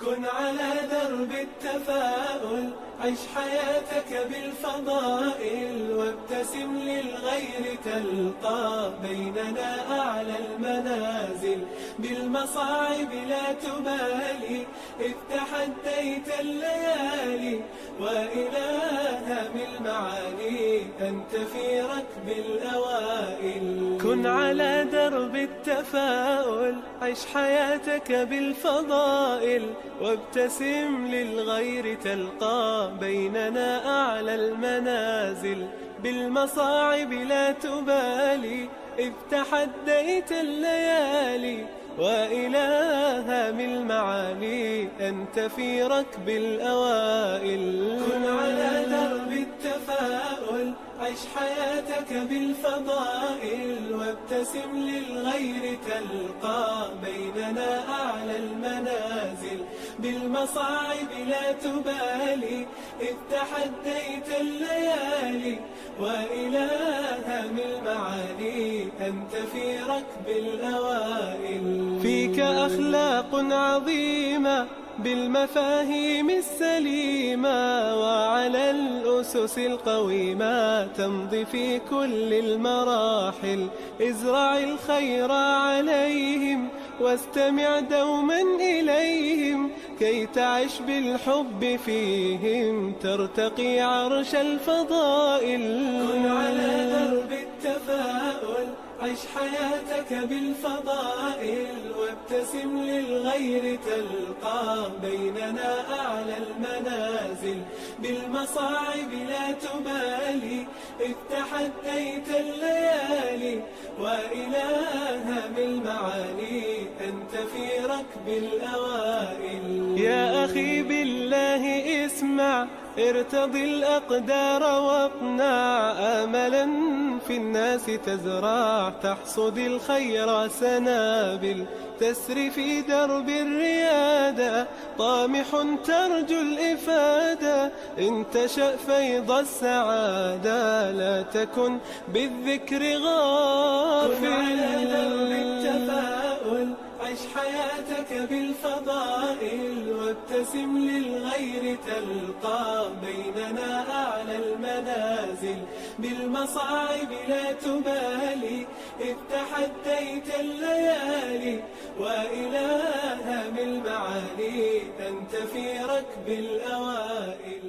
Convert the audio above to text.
كن على درب التفاؤل، عش حياتك بالفضائل، وابتسم للغير تلقى بيننا أعلى المنازل. بالمصاعب لا تبالي، إذ تحديت الليالي، وإلى هم المعالي أنت في ركب الأوائل. كن على درب التفاؤل، عش حياتك بالفضائل، وابتسم للغير تلقى بيننا أعلى المنازل. بالمصاعب لا تبالي، إذ تحديت الليالي، وإلى هم المعالي أنت في ركب الأوائل. كن على درب التفاؤل، عش حياتك بالفضائل، وابتسم للغير تلقى بيننا أعلى المنازل. بالمصاعب لا تبالي، إذ تحديت الليالي، وإلى هم المعالي أنت في ركب الأوائل. فيك أخلاق عظيمة بالمفاهيم السليمة، وعلى الأسس القويمة تمضي في كل المراحل. ازرع الخير عليهم، واستمع دوما إليهم، كي تعش بالحب فيهم ترتقي عرش الفضائل. كن على درب التفاؤل، عش حياتك بالفضائل، وابتسم للغير تلقى بيننا أعلى المنازل. بالمصاعب لا تبالي، إذ تحديت الليالي، وإلى هم المعالي أنت في ركب الأوائل. يا أخي بالله اسمع، ارتضي الأقدار واقنع، آملا في الناس تزرع، تحصد الخير سنابل. تسري في درب الريادة، طامح ترجو الإفادة، إن تشأ فيض السعادة، لا تكن بالذكر غافل. كن على درب التفاؤل، عش حياتك بالفضائل، وابتسم للغير تلقى بيننا أعلى المنازل. بالمصاعب لا تبالي، إذ تحديت الليالي، وإلى هم المعالي أنت في ركب الأوائل.